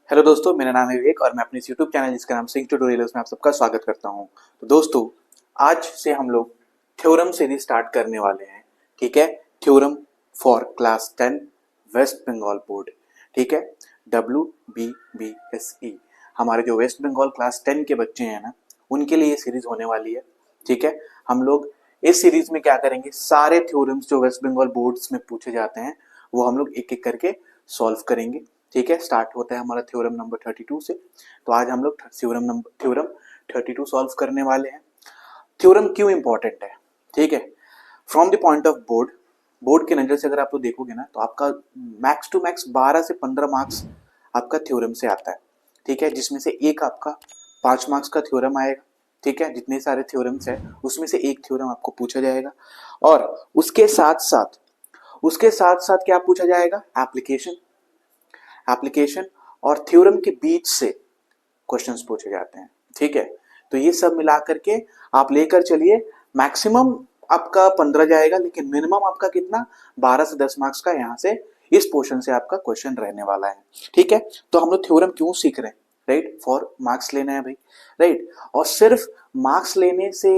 Hello दोस्तों, मेरा नाम है विवेक और मैं अपने यूट्यूब चैनल जिसका नाम सिंह ट्यूटोरियल्स में आप सबका स्वागत करता हूं। तो दोस्तों, आज से हम लोग थ्योरम सीरीज स्टार्ट करने वाले हैं। ठीक है, theorem for class 10 West Bengal board. ठीक है, WBBSE। हमारे जो वेस्ट बंगाल क्लास 10 के बच्चे हैं ना, उनके लिए ये सीरीज होने वाली है। ठीक है, हम लोग इस सीरीज में क्या करेंगे, सारे थ्योरम्स जो वेस्ट बंगाल बोर्ड्स में पूछे जाते हैं वो हम लोग एक एक करके सॉल्व करेंगे। ठीक है, स्टार्ट होता है हमारा थ्योरम नंबर 32 से। तो आज हम लोग थ्योरम 32 सॉल्व करने वाले हैं। थ्योरम क्यों इंपॉर्टेंट है? ठीक है, from the point of board, board के नजर से अगर आप लोग देखोगे ना, तो आपका मैक्स टू मैक्स 12 से 15 मार्क्स आपका थ्योरम से आता है। ठीक है, जिसमें से एक आपका 5 मार्क्स का थ्योरम आएगा। ठीक है, जितने सारे थ्योरम्स है उसमें से एक थ्योरम आपको पूछा जाएगा। और उसके साथ साथ क्या पूछा जाएगा? एप्लीकेशन और थ्योरम के बीच से क्वेश्चंस पूछे जाते हैं। ठीक है, तो ये सब मिला करके आप लेकर चलिए। मैक्सिमम आपका 15 जाएगा, लेकिन मिनिमम आपका कितना, 12 से 10 मार्क्स का यहाँ से इस पोर्शन से आपका क्वेश्चन रहने वाला है। ठीक है, तो हम लोग थ्योरम क्यों सीख रहे हैं? राइट, फॉर मार्क्स लेना है भाई। राइट, और सिर्फ मार्क्स लेने से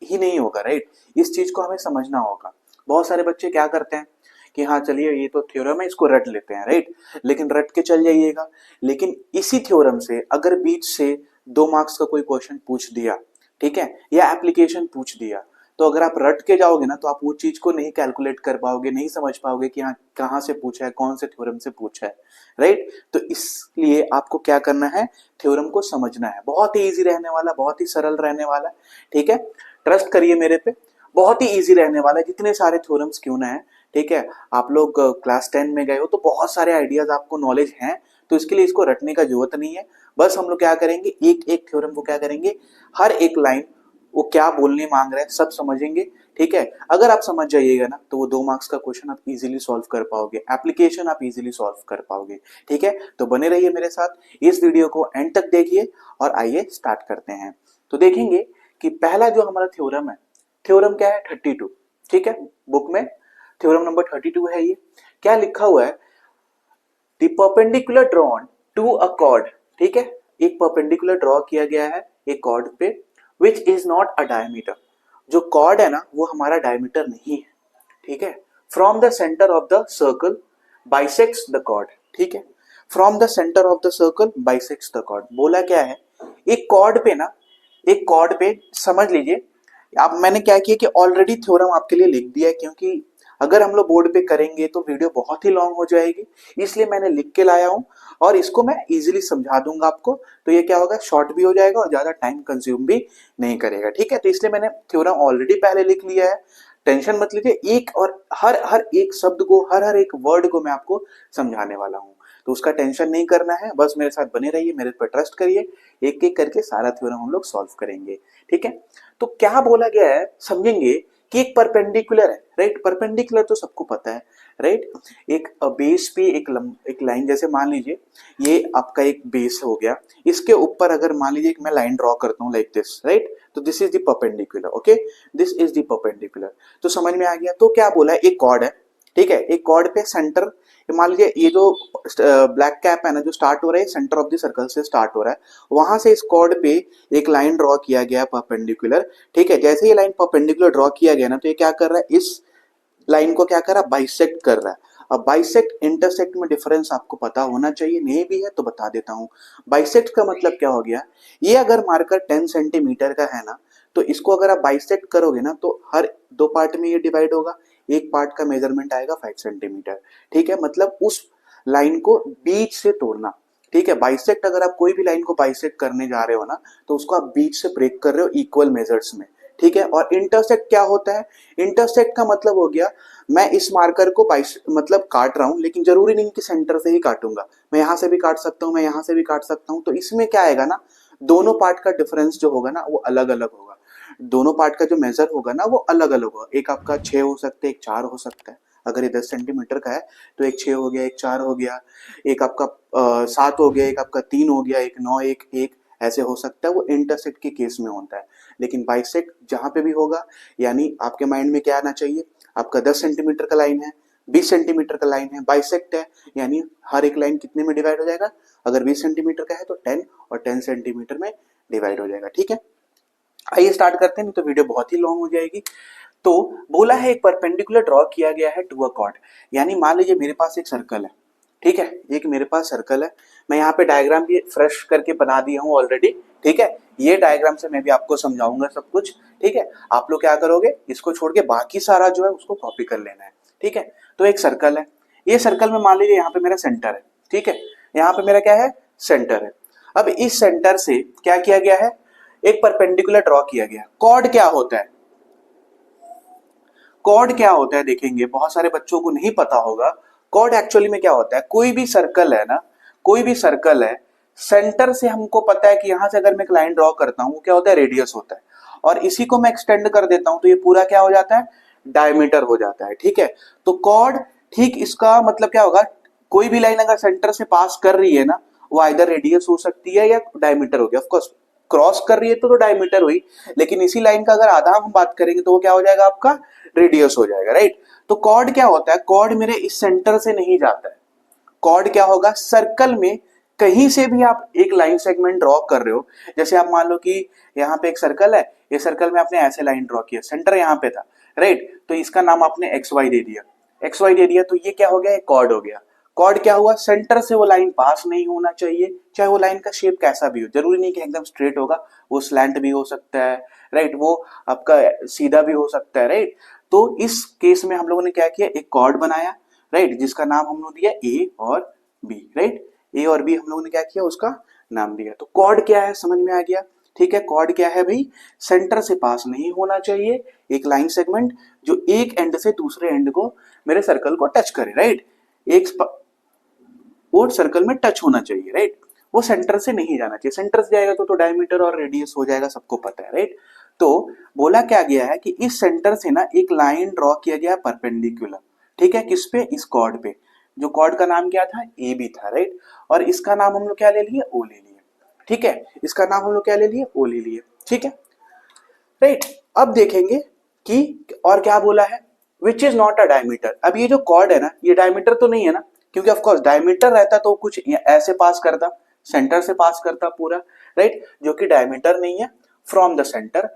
ही नहीं होगा। राइट, इस चीज को हमें समझना होगा। बहुत सारे बच्चे क्या करते हैं कि हाँ चलिए ये तो थ्योरम है, इसको रट लेते हैं। राइट, लेकिन रट के चल जाइएगा। लेकिन इसी थ्योरम से अगर बीच से 2 मार्क्स का कोई क्वेश्चन पूछ दिया, ठीक है, या एप्लीकेशन पूछ दिया, तो अगर आप रट के जाओगे ना, तो आप वो चीज को नहीं कैलकुलेट कर पाओगे, नहीं समझ पाओगे कि हाँ कहाँ से पूछा है, कौन से थ्योरम से पूछा है। राइट, तो इसलिए आपको क्या करना है, थ्योरम को समझना है। बहुत ही इजी रहने वाला, बहुत ही सरल रहने वाला। ठीक है, ट्रस्ट करिए मेरे पे, बहुत ही इजी रहने वाला है, जितने सारे थ्योरम्स क्यों ना है। ठीक है, आप लोग क्लास 10 में गए हो तो बहुत सारे आइडियाज आपको नॉलेज हैं, तो इसके लिए इसको रटने का जरूरत नहीं है। बस हम लोग क्या करेंगे, एक एक थ्योरम को क्या करेंगे, हर एक लाइन वो क्या बोलने मांग रहा है सब समझेंगे। ठीक है, अगर आप समझ जाइएगा ना, तो वो 2 मार्क्स का क्वेश्चन आप इजीली सॉल्व कर पाओगे, एप्लीकेशन आप इजीली सॉल्व कर पाओगे। ठीक है, तो बने रहिए मेरे साथ, इस वीडियो को एंड तक देखिए और आइए स्टार्ट करते हैं। तो देखेंगे कि पहला जो हमारा थ्योरम है, थ्योरम क्या है, 32। ठीक है, बुक में थ्योरम नंबर 32 है। ये क्या लिखा हुआ है, the perpendicular drawn to a chord. ठीक है, एक परपेंडिकुलर ड्रॉ किया गया है एक कॉर्ड पे, which is not a diameter. जो कॉर्ड है ना, वो हमारा डायमीटर नहीं है। ठीक है, from the centre of the circle bisects the chord. ठीक है, from the centre of the circle bisects the chord. बोला क्या है, एक कॉर्ड पे ना, एक कॉर्ड पे समझ लीजिए। अब मैंने क्या किया कि ऑलरेडी थ्योरम आपके लिए लिख दिया है, क्योंकि अगर हम लोग बोर्ड पे करेंगे तो वीडियो बहुत ही लॉन्ग हो जाएगी, इसलिए मैंने लिख के लाया हूं और इसको मैं इजीली समझा दूंगा आपको। तो ये क्या होगा, शॉर्ट भी हो जाएगा और ज्यादा टाइम कंज्यूम भी नहीं करेगा। ठीक है, तो इसलिए मैंने थ्योरम ऑलरेडी पहले लिख लिया है। टेंशन मत लीजिए, एक और हर हर एक शब्द को, हर हर एक वर्ड को मैं आपको समझाने वाला हूँ, तो उसका टेंशन नहीं करना है। बस मेरे साथ बने रहिए, मेरे पर ट्रस्ट करिए, एक एक करके सारा थ्योरम हम लोग सॉल्व करेंगे। ठीक है, तो क्या बोला गया है समझेंगे कि एक परपेंडिकुलर है। राइट, परपेंडिकुलर तो सबको पता है। राइट, एक बेस पे एक लाइन, जैसे मान लीजिए ये आपका एक बेस हो गया, इसके ऊपर अगर मान लीजिए मैं लाइन ड्रॉ करता हूँ लाइक दिस। राइट, तो this is the perpendicular. Okay, this is the perpendicular. तो समझ में आ गया। तो क्या बोला है, एक कॉर्ड है। ठीक है, एक कॉर्ड पे सेंटर, मान लीजिए ये जो ब्लैक कैप है ना, जो स्टार्ट हो रहा है सेंटर ऑफ द सर्कल से स्टार्ट हो रहा है, वहां से इस कॉर्ड पे एक लाइन ड्रॉ किया गया परपेंडिकुलर। ठीक है, जैसे ये लाइन परपेंडिकुलर ड्रॉ किया गया ना, तो ये क्या कर रहा है, इस लाइन को क्या कर रहा है, बाइसेक्ट कर रहा है। अब बाइसेक्ट इंटरसेक्ट में डिफरेंस आपको पता होना चाहिए, नहीं भी है तो बता देता हूं। बाइसेक्ट का मतलब क्या हो गया, ये अगर मार्कर 10 सेंटीमीटर का है ना, तो इसको अगर आप बाइसेक्ट करोगे ना, तो हर 2 पार्ट में ये डिवाइड होगा, एक पार्ट का मेजरमेंट आएगा 5 सेंटीमीटर। ठीक है, मतलब उस लाइन को बीच से तोड़ना। ठीक है, बाइसेक्ट अगर आप कोई भी लाइन को बाइसेक्ट करने जा रहे हो ना, तो उसको आप बीच से ब्रेक कर रहे हो इक्वल मेजर्स में। ठीक है, और इंटरसेक्ट क्या होता है, इंटरसेक्ट का मतलब हो गया, मैं इस मार्कर को मतलब काट रहा हूं, लेकिन जरूरी नहीं कि सेंटर से ही काटूंगा, मैं यहां से भी काट सकता हूं, मैं यहां से भी काट सकता हूं। तो इसमें क्या आएगा ना, दोनों पार्ट का डिफरेंस जो होगा ना, वो अलग अलग होगा। दोनों पार्ट का जो मेजर होगा ना, वो अलग अलग होगा। एक आपका 6 हो सकता है, एक 4 हो सकता है। अगर ये 10 सेंटीमीटर का है, तो एक 6 हो गया, एक 4 हो गया, एक आपका 7 हो गया, एक आपका 3 हो गया, एक 9, एक 1, ऐसे हो सकता है। वो इंटरसेक्ट के केस में होता है। लेकिन बाइसेक्ट जहां पे भी होगा, यानी आपके माइंड में क्या आना चाहिए, आपका 10 सेंटीमीटर का लाइन है, 20 सेंटीमीटर का लाइन है, बाइसेक्ट है, यानी हर एक लाइन कितने में डिवाइड हो जाएगा, अगर 20 सेंटीमीटर का है तो 10 और 10 सेंटीमीटर में डिवाइड हो जाएगा। ठीक है, आइए स्टार्ट करते हैं, नहीं तो वीडियो बहुत ही लॉन्ग हो जाएगी। तो बोला है एक परपेंडिकुलर ड्रॉ किया गया है टू अ कॉर्ड, यानी मान लीजिए मेरे पास एक सर्कल है, ठीक है, एक मेरे पास सर्कल है, मैं यहाँ पे डायग्राम भी फ्रेश करके बना दिया हूँ ऑलरेडी। ठीक है, ये डायग्राम से मैं भी आपको समझाऊंगा सब कुछ। ठीक है, आप लोग क्या करोगे, इसको छोड़ के बाकी सारा जो है उसको कॉपी कर लेना है। ठीक है, तो एक सर्कल है, ये सर्कल में मान लीजिए यहाँ पे मेरा सेंटर है। ठीक है, यहाँ पे मेरा क्या है, सेंटर है। अब इस सेंटर से क्या किया गया है, एक परपेंडिकुलर ड्रॉ किया गया। कॉर्ड क्या होता है, कॉर्ड क्या होता है देखेंगे, बहुत सारे बच्चों को नहीं पता होगा। कॉर्ड एक्चुअली में क्या होता है, कोई भी सर्कल है ना, कोई भी सर्कल है, सेंटर से हमको पता है कि यहां से अगर मैं एक लाइन ड्रॉ करता हूं, क्या होता है, रेडियस होता है, और इसी को मैं एक्सटेंड कर देता हूं तो ये पूरा क्या हो जाता है, डायमीटर हो जाता है। ठीक है, तो कॉर्ड, ठीक इसका मतलब क्या होगा, कोई भी लाइन अगर सेंटर से पास कर रही है ना, वो आइदर रेडियस हो सकती है या डायमीटर हो गया। ऑफकोर्स क्रॉस कर रही है तो डायमीटर हुई, लेकिन इसी लाइन का अगर आधा हम बात करेंगे तो वो क्या हो जाएगा, आपका रेडियस हो जाएगा। राइट, तो कॉर्ड क्या होता है, कॉर्ड मेरे इस सेंटर से नहीं जाता है। कॉर्ड क्या होगा, सर्कल में कहीं से भी आप एक लाइन सेगमेंट ड्रॉ कर रहे हो, जैसे आप मान लो कि यहाँ पे एक सर्कल है, ये सर्कल में आपने ऐसे लाइन ड्रॉ किया, सेंटर यहाँ पे था। राइट, तो इसका नाम आपने एक्स वाई दे दिया, एक्स वाई दे दिया, तो ये क्या हो गया, एक कॉर्ड हो गया। कॉर्ड क्या हुआ, सेंटर से वो लाइन पास नहीं होना चाहिए, चाहे वो लाइन का शेप कैसा भी हो, जरूरी नहीं कि एकदम स्ट्रेट होगा, वो स्लैंट भी हो सकता है। राइट, वो आपका सीधा भी हो सकता है। राइट, तो इस केस में हम लोगों ने क्या किया, एक कॉर्ड बनाया। राइट, जिसका नाम हम लोग दिया ए और बी। राइट, ए और बी हम लोगों ने क्या किया, उसका नाम दिया। तो कॉर्ड क्या है, समझ में आ गया। ठीक है, कॉर्ड क्या है भाई, सेंटर से पास नहीं होना चाहिए एक लाइन सेगमेंट जो एक एंड से दूसरे एंड को, मेरे सर्कल को टच करे। राइट, एक वो सर्कल में टच होना चाहिए। राइट, वो सेंटर से नहीं जाना चाहिए, सेंटर से जाएगा तो डायमीटर और रेडियस हो जाएगा, सबको पता है। राइट, तो बोला क्या गया है कि इस सेंटर से ना एक लाइन ड्रॉ किया गया परपेंडिकुलर। ठीक है, किस पे, इस कॉर्ड पे, जो कॉर्ड का नाम क्या था, ए बी था। राइट, और इसका नाम हम लोग क्या ले लिए, ओ ले लिए। ठीक है, इसका नाम हम लोग क्या ले लिए, ओ ले लिए। ठीक है, राइट, अब देखेंगे कि और क्या बोला है, विच इज नॉट अ डायमीटर। अब ये जो कॉर्ड है ना, ये डायमीटर तो नहीं है ना, क्योंकि ऑफ कोर्स डायमीटर रहता तो कुछ ऐसे पास करता, सेंटर से पास करता पूरा। राइट, जो कि डायमीटर नहीं है। From the centre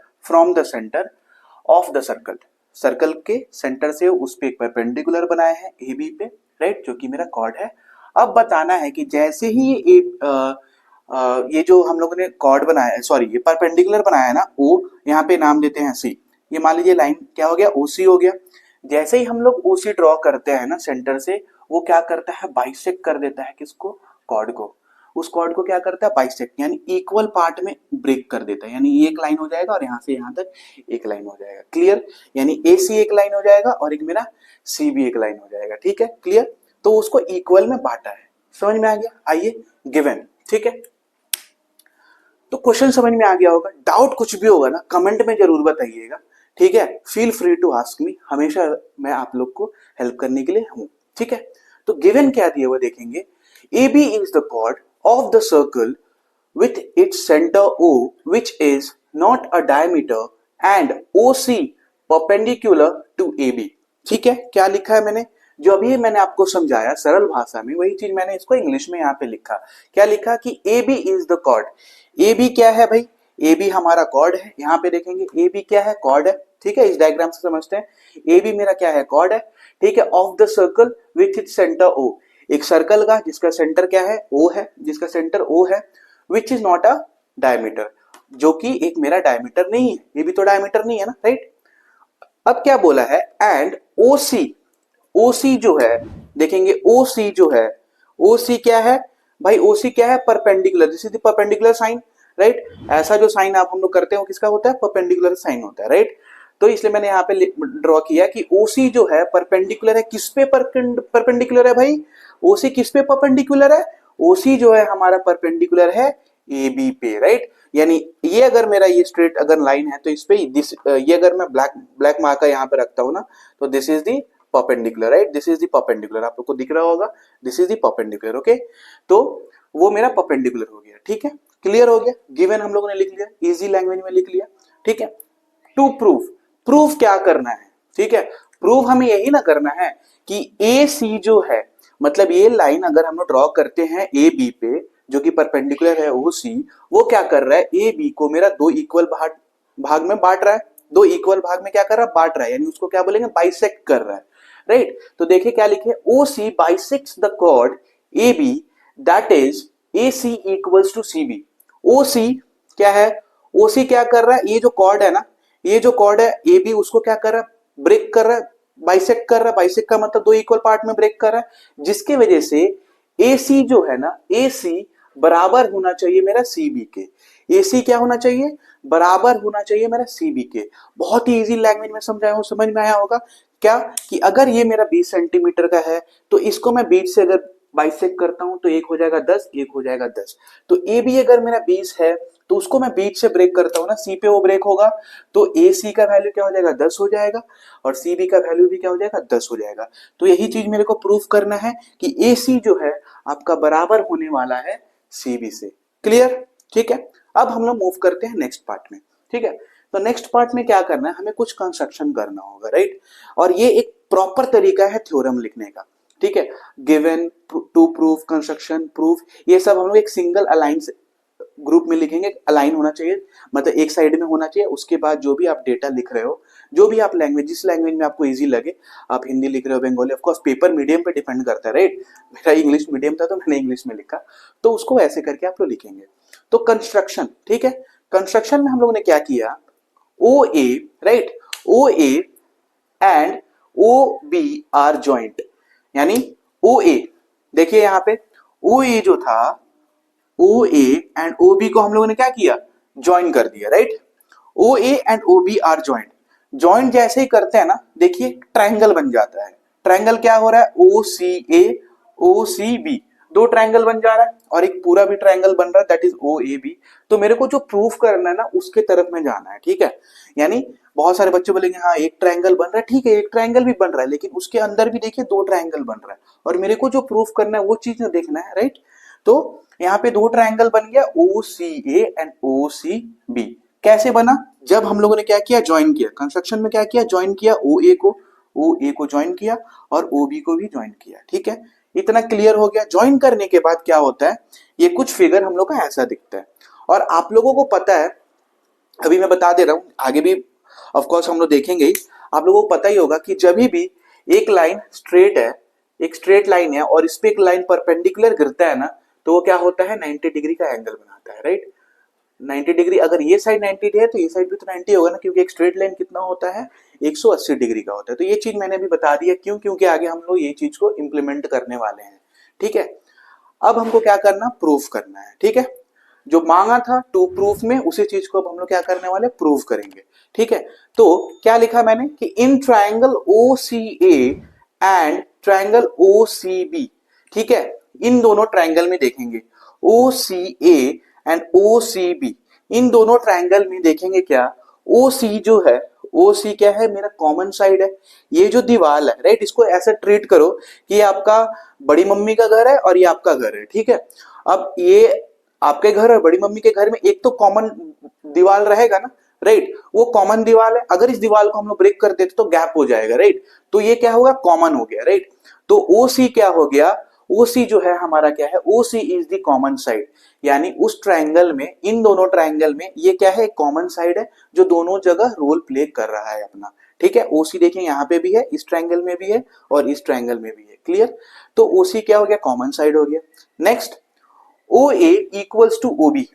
of the circle, circle के सेंटर से उस पे एक परपेंडिकुलर बनाया है ए बी पे। राइट, जो कि मेरा कॉर्ड है। अब बताना है कि जैसे ही ये जो हम लोगों ने कॉर्ड बनाया, सॉरी ये परपेंडिकुलर बनाया है ना, ओ यहाँ पे नाम देते हैं सी, ये मान लीजिए लाइन क्या हो गया, ओसी हो गया। जैसे ही हम लोग ओसी ड्रॉ करते हैं ना सेंटर से, वो क्या करता है, बाइसेक्ट कर देता है किसको, कॉर्ड को। उस कॉर्ड को क्या करता है, बाइसेक्ट, यानी इक्वल पार्ट में ब्रेक कर देता है, यानी एक लाइन हो जाएगा और यहाँ से यहाँ तक एक लाइन हो जाएगा। क्लियर, यानी ए सी एक लाइन हो जाएगा और एक मेरा सी भी एक लाइन हो जाएगा। ठीक है, क्लियर, तो उसको इक्वल में बांटा है, समझ में आ गया। आइए गिवन, ठीक है, तो क्वेश्चन समझ में आ गया होगा। डाउट कुछ भी होगा ना, कमेंट में जरूर बताइएगा। ठीक है, feel free to ask me, हमेशा मैं आप लोग को हेल्प करने के लिए हूं। ठीक है, तो गिवन क्या दिया हुआ देखेंगे, A B is the chord of the circle with its center O, which is not a diameter, and OC perpendicular to AB। ठीक है, क्या लिखा है मैंने, जो अभी मैंने आपको समझाया सरल भाषा में, वही चीज मैंने इसको इंग्लिश में यहाँ पे लिखा। क्या लिखा कि AB is the chord। AB क्या है भाई, AB हमारा कॉर्ड है। यहाँ पे देखेंगे AB क्या है, कॉर्ड है। ठीक है, इस डायग्राम से समझते हैं। AB मेरा क्या है, कॉर्ड है। ठीक है, of the circle with its centre O, एक सर्कल का जिसका सेंटर क्या है, O है, जिसका सेंटर O है। विच इज नॉट अ डायमीटर, जो कि एक मेरा डायमीटर नहीं है, ये भी तो डायमीटर नहीं है ना। राइट, अब क्या बोला है, एंड ओसी, ओसी जो है देखेंगे, ओसी जो है, ओसी क्या है भाई, ओसी क्या है, perpendicular, this is the perpendicular sign. Right, ऐसा जो साइन आप हम लोग करते हो किसका होता है, परपेंडिकुलर साइन होता है। राइट, तो इसलिए मैंने यहाँ पे ड्रॉ किया कि ओसी जो है परपेंडिकुलर है, किस पे परपेंडिकुलर है भाई, ओसी किस पे परपेंडिकुलर है, ओसी जो है हमारा परपेंडिकुलर है ए बी पे। राइट, यानी ये अगर मेरा ये स्ट्रेट अगर लाइन है तो इस पे दिस, ये अगर मैं ब्लैक मार्कर यहाँ पे रखता हूँ ना, तो this is the perpendicular. Right, this is the perpendicular, आप लोग को दिख रहा होगा, this is the perpendicular. Okay, तो वो मेरा परपेंडिकुलर हो गया। ठीक है, क्लियर हो गया, गिवन हम लोगों ने लिख लिया, इजी लैंग्वेज में लिख लिया। ठीक है, टू प्रूफ, प्रूफ क्या करना है, ठीक है, प्रूव हमें यही ना करना है कि ए सी जो है, मतलब ये लाइन अगर हम लोग ड्रॉ करते हैं ए बी पे जो कि परपेंडिकुलर है ओ सी, वो क्या कर रहा है, ए बी को मेरा दो इक्वल भाग में बांट रहा है, दो इक्वल भाग में क्या कर रहा है, बांट रहा है, यानी उसको क्या बोलेंगे, बाइसेक्ट कर रहा है, राइट। तो देखिए क्या लिखे, O C bisects the chord A B that is A C equals to C B. O C क्या है, ओ सी क्या कर रहा है, ये जो कॉर्ड है ना, ये जो कॉर्ड है ए बी, उसको क्या कर रहा है, ब्रेक कर रहा है, बाइसेक्ट कर रहा है। बाइसेक्ट का मतलब दो इक्वल पार्ट में ब्रेक कर रहा है, जिसके वजह से ए सी जो है ना, ए सी बराबर होना चाहिए मेरा सी बी के। ए सी क्या होना चाहिए, बराबर होना चाहिए मेरा सी बी के। बहुत ही इजी लैंग्वेज में समझाया हूं, समझ में आया होगा क्या, कि अगर ये मेरा 20 सेंटीमीटर का है तो इसको मैं बीच से अगर बाइसेक्ट करता हूं तो एक हो जाएगा 10, एक हो जाएगा 10। तो ए बी अगर मेरा 20 है तो उसको मैं बीच से ब्रेक करता हूं ना, सी पे वो ब्रेक होगा, तो ए सी का वैल्यू क्या हो जाएगा, 10 हो जाएगा, और सी बी का वैल्यू भी क्या हो जाएगा, 10 हो जाएगा। तो यही चीज मेरे को प्रूफ करना है कि ए सी जो है आपका बराबर होने वाला है सी बी से। क्लियर, ठीक है। अब हम लोग मूव करते हैं नेक्स्ट पार्ट में, ठीक है। तो नेक्स्ट पार्ट में क्या करना है, हमें कुछ कंस्ट्रक्शन करना होगा, राइट। और ये एक प्रॉपर तरीका है थ्योरम लिखने का, ठीक है। Given, to proof, construction, proof, ये सब हम लोग एक सिंगल अलाइन ग्रुप में लिखेंगे। अलाइन होना चाहिए मतलब एक साइड में होना चाहिए। उसके बाद जो भी आप डेटा लिख रहे हो, जो भी आप लैंग्वेज, जिस लैंग्वेज में आपको इजी लगे, आप हिंदी लिख रहे हो, Bengali, of course paper medium पे डिपेंड करता है, राइट। मेरा इंग्लिश मीडियम था तो मैंने इंग्लिश में लिखा, तो उसको ऐसे करके आप लोग लिखेंगे। तो कंस्ट्रक्शन, ठीक है। कंस्ट्रक्शन में हम लोगों ने क्या किया, O A, right, O A and O B are joint, यानी ओ ए, देखिए यहां पे ओ ए जो था, ओ ए एंड ओ बी को हम लोगों ने क्या किया, ज्वाइन कर दिया, right. O A and O B are joint, joint जैसे ही करते हैं ना, देखिए ट्रायंगल बन जाता है। ट्रायंगल क्या हो रहा है, ओ सी ए, ओ सी बी, दो ट्रायंगल बन जा रहा है, और एक पूरा भी ट्रायंगल बन रहा है, that is O A B. तो मेरे को जो प्रूफ करना है ना, उसके तरफ में जाना है, ठीक है। यानी बहुत सारे बच्चे बोलेंगे हाँ एक ट्रायंगल बन रहा है, ठीक है, एक ट्रायंगल भी बन रहा है, लेकिन उसके अंदर भी देखिए दो ट्रायंगल बन रहा है, और मेरे को जो प्रूफ करना है वो चीज ना देखना है, राइट। तो यहाँ पे दो ट्रायंगल बन गया, ओ C A and O C B. कैसे बना, जब हम लोगों ने क्या किया, ज्वाइन किया। कंस्ट्रक्शन में क्या किया, ज्वाइन किया, ओ ए को ज्वाइन किया और ओ बी को भी ज्वाइन किया, ठीक है। इतना क्लियर हो गया। ज्वाइन करने के बाद क्या होता है, ये कुछ फिगर हम लोग का ऐसा दिखता है। और आप लोगों को पता है, अभी मैं बता दे रहा हूं, आगे भी ऑफ कोर्स हम लोग देखेंगे ही, आप लोगों को पता ही होगा कि जब भी एक लाइन स्ट्रेट है, एक स्ट्रेट लाइन है और इस पे एक लाइन परपेंडिकुलर गिरता है ना, तो वो क्या होता है, 90 डिग्री का एंगल बनाता है, राइट। 90 डिग्री, अगर ये साइड 90 है तो ये साइड भी तो 90 होगा ना, क्योंकि एक स्ट्रेट लाइन कितना होता है, 180 डिग्री का होता है। तो ये चीज मैंने अभी बता दी है, क्यों, क्योंकि आगे हम लोग ये चीज को इंप्लीमेंट करने वाले हैं, ठीक है। अब हमको क्या करना, प्रूफ करना है, ठीक है। जो मांगा था टू प्रूफ में, उसी चीज को अब हम लोग क्या करने वाले, प्रूफ करेंगे, ठीक है। तो क्या लिखा मैंने कि in triangle O C A and triangle O C B, ठीक है, इन दोनों ट्रायंगल में देखेंगे, ओ C A and O C B, इन दोनों ट्रायंगल में देखेंगे क्या, ओ सी जो है, ओ सी क्या है, मेरा कॉमन साइड है। ये जो दीवार है, राइट, इसको ऐसे ट्रीट करो कि ये आपका बड़ी मम्मी का घर है और ये आपका घर है, ठीक है। अब ये आपके घर और बड़ी मम्मी के घर में एक तो कॉमन दीवार रहेगा ना, राइट, वो कॉमन दीवार है। अगर इस दीवार को हम लोग ब्रेक कर देते तो गैप हो जाएगा, राइट। तो ये क्या होगा, कॉमन हो गया, राइट। तो ओ सी क्या हो गया, ओ सी जो है हमारा क्या है, ओ सी इज द कॉमन साइड, यानी उस ट्रायंगल में, इन दोनों ट्रायंगल में ये क्या है, कॉमन साइड है जो दोनों जगह रोल प्ले कर रहा है अपना, ठीक है। ओ सी देखिए यहाँ पे भी है, इस ट्रायंगल में भी है और इस ट्रायंगल में भी है, क्लियर। तो ओ सी क्या हो गया, कॉमन साइड हो गया। Next, O A equals to O B,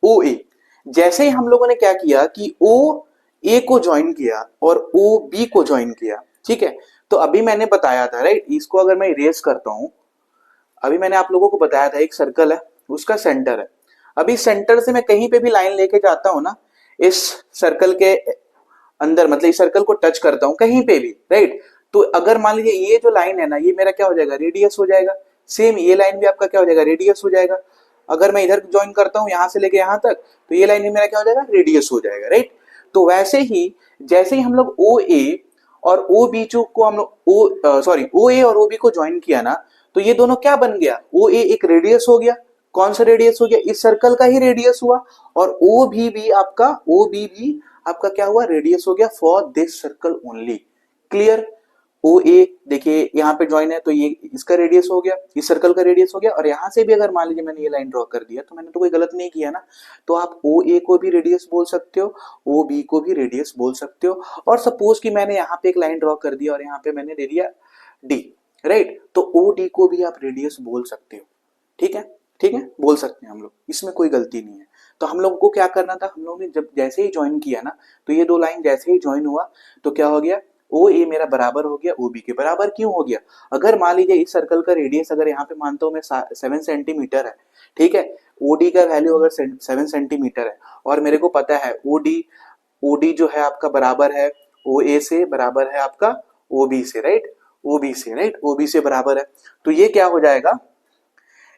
ओ ए, जैसे ही हम लोगों ने क्या किया कि ओ ए को ज्वाइन किया और ओ बी को ज्वाइन किया, ठीक है। तो अभी मैंने बताया था, राइट, इसको अगर मैं इरेज करता हूं, अभी मैंने आप लोगों को बताया था एक सर्कल है, उसका सेंटर है। अभी सेंटर से मैं कहीं पे भी लाइन लेके जाता हूं ना, इस सर्कल के अंदर, मतलब इस सर्कल को टच करता हूं कहीं पे भी, राइट, तो अगर मान लीजिए ये जो लाइन है ना, ये मेरा क्या हो जाएगा, रेडियस हो जाएगा। सेम ये लाइन भी आपका क्या हो जाएगा, रेडियस हो जाएगा। अगर मैं इधर ज्वाइन करता हूं यहां से लेके यहां तक, तो ये लाइन भी मेरा क्या हो जाएगा, रेडियस हो जाएगा, राइट। तो वैसे ही जैसे ही हम लोग ओ ए और ओ बी को हम लोग ओ ए और ओ बी को ज्वाइन किया ना, तो ये दोनों क्या बन गया, ओ ए एक रेडियस हो गया। कौन सा रेडियस हो गया, इस सर्कल का ही रेडियस हुआ। और ओ भी आपका, ओ बी भी आपका क्या हुआ, रेडियस हो गया for this circle only, clear. O A देखिए यहाँ पे ज्वाइन है, तो ये इसका रेडियस हो गया, इस सर्कल का रेडियस हो गया, और यहाँ से भी अगर मान लीजिए मैंने ये लाइन ड्रॉ कर दिया तो मैंने तो कोई गलत नहीं किया ना। तो आप ओ ए को भी रेडियस बोल सकते हो, ओ बी को भी रेडियस बोल सकते हो, और सपोज कि मैंने यहाँ पे एक लाइन ड्रॉ कर दिया और यहाँ पे मैंने दे दिया डी, राइट, तो ओ डी को भी आप रेडियस बोल सकते हो। ठीक है, ठीक है, बोल सकते हैं हम लोग, इसमें कोई गलती नहीं है। तो हम लोग को क्या करना था, हम लोग ने जब जैसे ही ज्वाइन किया ना, तो ये दो लाइन जैसे ही ज्वाइन हुआ तो क्या हो गया, ओ ए मेरा बराबर हो गया ओ बी के बराबर। क्यों हो गया, अगर मान लीजिए इस सर्कल का रेडियस अगर यहाँ पे मानता हूँ मैं 7 सेंटीमीटर है, ठीक है, ओ डी का वैल्यू अगर 7 सेंटीमीटर है, और मेरे को पता है ओ डी जो है आपका बराबर है ओ ए से, बराबर है आपका ओ बी से, राइट, ओ बी से, राइट, ओ बी से बराबर है, तो ये क्या हो जाएगा,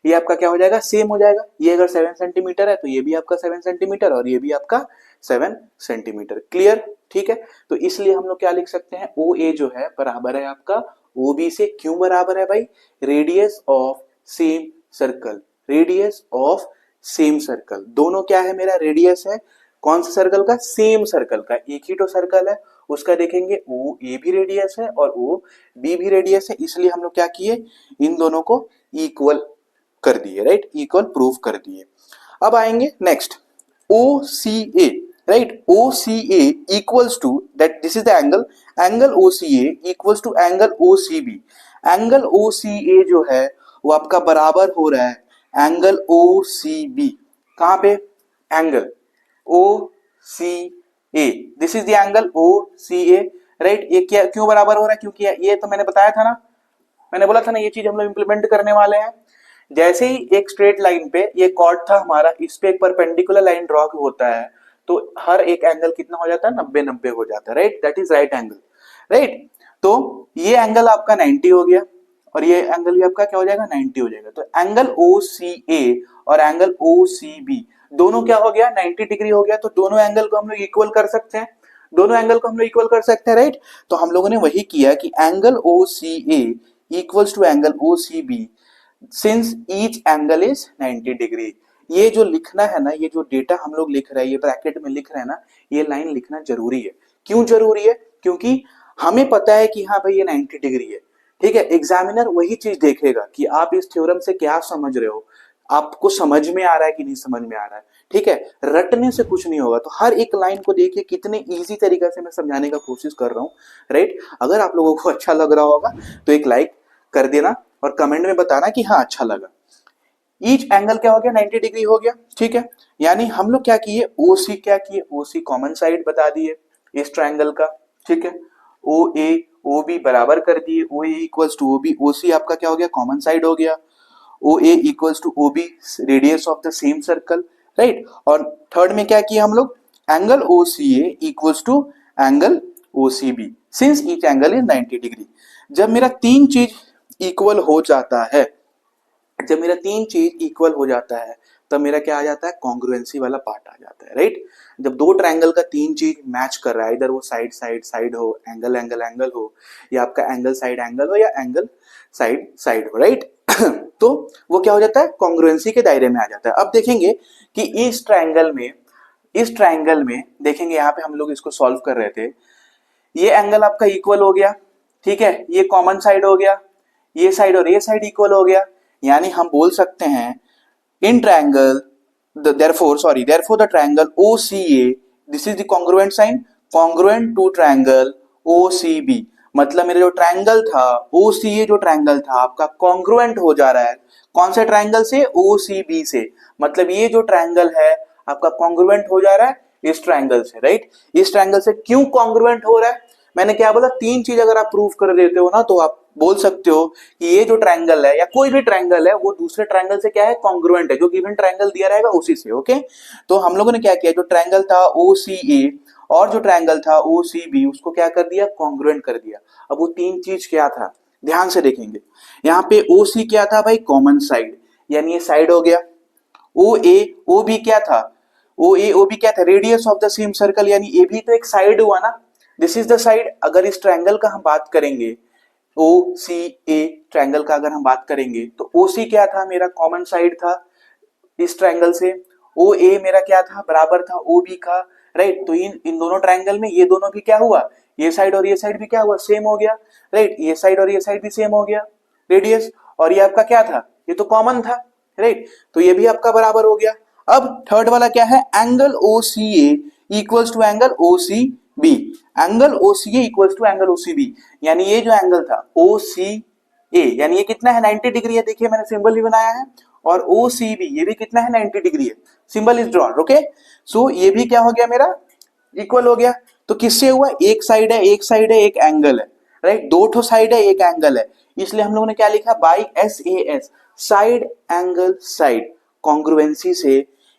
ये आपका क्या हो जाएगा, सेम हो जाएगा। ये अगर 7 सेंटीमीटर है तो ये भी आपका 7 सेंटीमीटर और ये भी आपका 7 सेंटीमीटर। क्लियर, ठीक है। तो इसलिए हम लोग क्या लिख सकते हैं, ओ ए जो है बराबर है आपका ओ बी से। क्यों बराबर है भाई, radius of same circle, radius of same circle, दोनों क्या है, मेरा रेडियस है कौन सा सर्कल का, सेम सर्कल का, एक ही तो सर्कल है उसका देखेंगे ओ ए भी रेडियस है और ओ बी भी रेडियस है, इसलिए हम लोग क्या किए, इन दोनों को इक्वल कर दिए, राइट, इक्वल प्रूव कर दिए। अब आएंगे next, O C A, right, O C A equals to that, this is the angle, angle O C A equals to angle O C B. Angle O C A जो है वो आपका बराबर हो रहा है एंगल ओ सी बी। कहां पे, angle O C A, this is the angle O C A, right. ये क्या क्यों बराबर हो रहा है, क्योंकि ये तो मैंने बताया था ना, मैंने बोला था ना ये चीज हम लोग इंप्लीमेंट करने वाले हैं। जैसे ही एक स्ट्रेट लाइन पे ये कॉर्ड था हमारा, इस पे एक परपेंडिकुलर लाइन ड्रॉ होता है तो हर एक एंगल कितना हो जाता है, 90-90 हो जाता है, right, that is right angle, right. तो ये एंगल आपका 90 हो गया और ये एंगल भी आपका क्या हो जाएगा, 90 हो जाएगा। तो एंगल ओ सी ए और एंगल ओ सी बी दोनों क्या हो गया, 90 डिग्री हो गया। तो दोनों एंगल को हम लोग इक्वल कर सकते हैं, दोनों एंगल को हम लोग इक्वल कर सकते हैं, राइट। तो हम लोगों ने वही किया कि angle O C A equals to angle O C B since each angle is 90 degree. ये जो लिखना है ना, ये जो डेटा हम लोग लिख रहे हैं, ये ब्रैकेट में लिख रहे हैं ना, ये लाइन लिखना जरूरी है। क्यों जरूरी है, क्योंकि हमें पता है कि हाँ भाई ये 90 डिग्री है, ठीक है। एग्जामिनर वही चीज देखेगा कि आप इस थ्योरम से क्या समझ रहे हो, आपको समझ में आ रहा है कि नहीं समझ में आ रहा है, ठीक है। रटने से कुछ नहीं होगा। तो हर एक लाइन को देखिए कितने इजी तरीके से मैं समझाने का कोशिश कर रहा हूँ, राइट। अगर आप लोगों को अच्छा लग रहा होगा तो एक लाइक कर देना और कमेंट में बताना कि हाँ अच्छा लगा। ईच एंगल क्या हो गया, 90 डिग्री हो गया, ठीक है। यानी हम लोग क्या किए, ओ सी क्या किए, ओ सी कॉमन साइड बता दिए इस ट्रायंगल का, ठीक है। ओ ए ओ बी बराबर कर दिए, O A equals to O B, O C आपका क्या हो गया, कॉमन साइड हो गया। O A equals to O B, radius of the same circle, right. और थर्ड में क्या किया हम लोग, angle O C A equals to angle O C B since each angle is 90 degree. जब मेरा तीन चीज इक्वल हो जाता है, जब मेरा तीन चीज इक्वल हो जाता है तब मेरा क्या आ जाता है, कॉन्ग्रुएंसी वाला पार्ट आ जाता है, राइट। जब दो ट्रायंगल का तीन चीज मैच कर रहा है, इधर वो साइड साइड साइड हो, एंगल एंगल एंगल हो, या आपका एंगल साइड एंगल हो, या एंगल साइड साइड हो, राइट तो वो क्या हो जाता है, कॉन्ग्रुएंसी के दायरे में आ जाता है। अब देखेंगे कि इस ट्रायंगल में देखेंगे, यहाँ पे हम लोग इसको सॉल्व कर रहे थे, ये एंगल आपका इक्वल हो गया, ठीक है, ये कॉमन साइड हो गया, ये साइड और ये साइड इक्वल हो गया। यानी हम बोल सकते हैं in triangle therefore the triangle OCA, this is the congruent sign, congruent to triangle OCB। मतलब मेरा जो ट्रायंगल था OCA, जो ट्रायंगल था आपका कॉन्ग्रुएंट हो जा रहा है कौन से ट्रायंगल से, OCB से। मतलब ये जो ट्रायंगल है आपका कॉन्ग्रुएंट हो जा रहा है इस ट्रायंगल से, राइट। इस ट्रायंगल से क्यों कॉन्ग्रुएंट हो रहा है, मैंने क्या बोला, तीन चीज अगर आप प्रूव कर देते हो ना तो आप बोल सकते हो कि ये जो ट्रायंगल है या कोई भी ट्रायंगल है वो दूसरे ट्रायंगल से क्या है, कॉन्ग्रुएंट है, जो गिवन ट्रायंगल दिया रहेगा उसी से, ओके। तो हम लोगों ने क्या किया, जो ट्रायंगल था OCA और जो ट्रायंगल था OCB उसको क्या कर दिया, कॉन्ग्रुएंट कर दिया। अब वो तीन चीज क्या था, ध्यान से देखेंगे। यहाँ पे OC क्या था भाई, कॉमन साइड, यानी ये साइड हो गया। OA OB क्या था, OA OB क्या था, radius of the same circle, यानी ये भी तो एक साइड हुआ ना, दिस इज द साइड। अगर इस ट्रायंगल का हम बात करेंगे, ओ सी ए ट्रायंगल का अगर हम बात करेंगे तो ओ सी क्या था, मेरा कॉमन साइड था इस ट्रायंगल से। ओ ए मेरा क्या था, बराबर था ओ बी का, राइट। तो इन दोनों ट्रायंगल में ये दोनों भी क्या हुआ, ये साइड और ये साइड भी क्या हुआ, सेम हो गया, राइट। ये साइड और ये साइड भी सेम हो गया रेडियस, और ये आपका क्या था, ये तो कॉमन था, राइट। तो ये भी आपका बराबर हो गया। अब थर्ड वाला क्या है, angle OCA equals to angle OCB। Angle OCA equals to angle OCB, यानी ये जो एंगल था OCA, यानी ये कितना है, 90 डिग्री है। देखिए मैंने सिंबल भी बनाया है। और OCB ये भी कितना है, 90 डिग्री है। Symbol is drawn, okay. So ये भी क्या हो गया मेरा, इक्वल हो गया। तो किससे हुआ, एक साइड है, एक साइड है, एक एंगल है, राइट। दो ठो साइड है, एक एंगल है, इसलिए हम लोगों ने क्या लिखा, by SAS, side angle side congruency से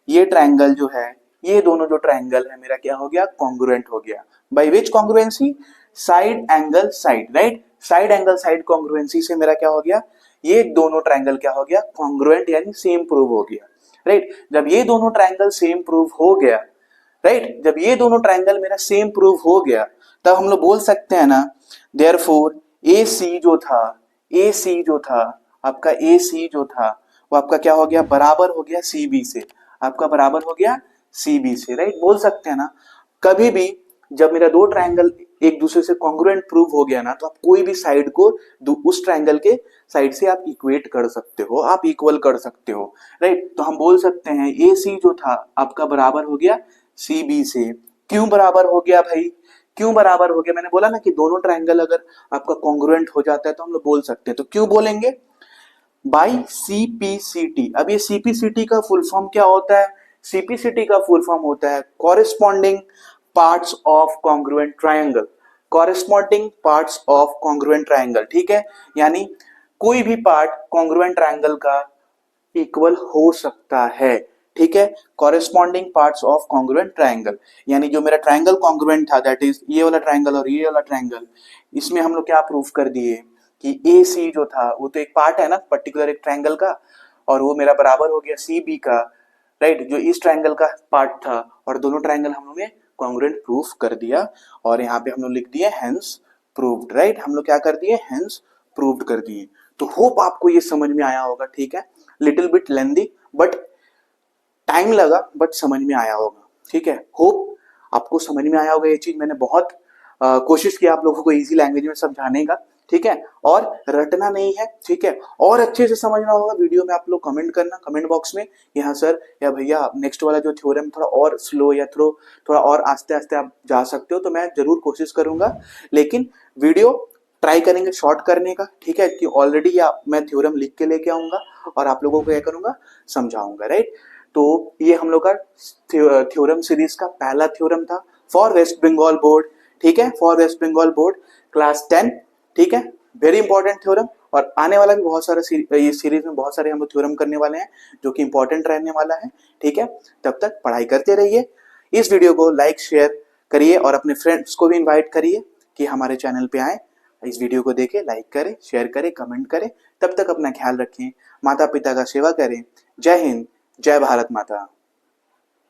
ये ट्रायंगल जो है, ये दोनों जो ट्रायंगल है मेरा क्या हो गया, कॉन्ग्रुएंट हो गया। By which congruency, side angle side, right. Side angle side congruency से मेरा क्या हो गया, ये दोनों ट्रायंगल क्या हो गया, कॉन्ग्रुएंट यानी सेम प्रूव हो गया, राइट। जब ये दोनों ट्रायंगल सेम प्रूव हो गया, राइट, जब ये दोनों ट्रायंगल मेरा सेम प्रूव हो गया, तब हम लोग बोल सकते हैं ना, देयरफॉर AC जो था आपका, AC जो था वो आपका क्या हो गया, बराबर हो गया CB से, आपका बराबर हो गया CB से, राइट। बोल सकते हैं ना, कभी भी जब मेरा दो ट्रायंगल एक दूसरे से कॉन्ग्रुएंट प्रूव हो गया ना, तो आप कोई भी साइड को उस ट्रायंगल के साइड से आप इक्वेट कर सकते हो, आप इक्वल कर सकते हो, राइट। तो हम बोल सकते हैं AC जो था आपका बराबर हो गया CB से। क्यों बराबर हो गया भाई, क्यों बराबर हो गया, मैंने बोला ना कि दोनों ट्रायंगल अगर आपका कॉन्ग्रुएंट हो जाता है तो हम लोग बोल सकते हैं। तो क्यों बोलेंगे, बाई CPCT। अब ये CPCT का फुल फॉर्म क्या होता है, CPCT का फुल फॉर्म होता है corresponding parts of congruent triangle, corresponding parts of congruent triangle, ठीक है। यानी कोई भी पार्ट कॉन्ग्रुएंट ट्रायंगल का इक्वल हो सकता है, ठीक है। Corresponding parts of congruent triangle, यानी जो मेरा ट्रायंगल कॉन्ग्रुएंट था, दैट इज ये वाला ट्रायंगल और ये वाला ट्रायंगल, इसमें हम लोग क्या प्रूफ कर दिए कि AC जो था वो तो एक पार्ट है ना पर्टिकुलर एक ट्रायंगल का, और वो मेरा बराबर हो गया CB का, राइट, जो इस ट्रायंगल का पार्ट था, और दोनों ट्रायंगल हम लोग ने कॉन्ग्रुएंट प्रूफ कर दिया। और यहाँ पे हम लोग लिख दिए हेंस प्रूव्ड, राइट। हम लोग क्या कर दिए, हेंस प्रूव्ड कर दिए। तो होप आपको ये समझ में आया होगा, ठीक है। Little bit lengthy but time लगा, बट समझ में आया होगा, ठीक है। होप आपको समझ में आया होगा ये चीज। मैंने बहुत कोशिश की आप लोगों को इजी लैंग्वेज में समझाने का, ठीक है, और रटना नहीं है, ठीक है। और अच्छे से समझना होगा वीडियो में, आप लोग कमेंट करना कमेंट बॉक्स में, यहाँ सर या भैया नेक्स्ट वाला जो थ्योरम थोड़ा और स्लो या थोड़ा और आस्ते आस्ते आप जा सकते हो, तो मैं जरूर कोशिश करूंगा। लेकिन वीडियो ट्राई करेंगे शॉर्ट करने का, ठीक है, कि ऑलरेडी मैं थ्योरम लिख के लेके आऊंगा और आप लोगों को क्या करूंगा, समझाऊंगा, राइट। तो ये हम लोग का थ्योरम सीरीज का पहला थ्योरम था फॉर वेस्ट बंगाल बोर्ड, ठीक है, for West Bengal board class 10, ठीक है। वेरी इंपॉर्टेंट थ्योरम, और आने वाला भी बहुत सारा ये सीरीज में बहुत सारे हम लोग थ्योरम करने वाले हैं जो कि इंपॉर्टेंट रहने वाला है, ठीक है। तब तक पढ़ाई करते रहिए। इस वीडियो को लाइक शेयर करिए और अपने फ्रेंड्स को भी इन्वाइट करिए कि हमारे चैनल पे आए, इस वीडियो को देखें, लाइक करें, शेयर करें, कमेंट करें। तब तक अपना ख्याल रखें, माता पिता का सेवा करें। जय हिंद, जय भारत माता।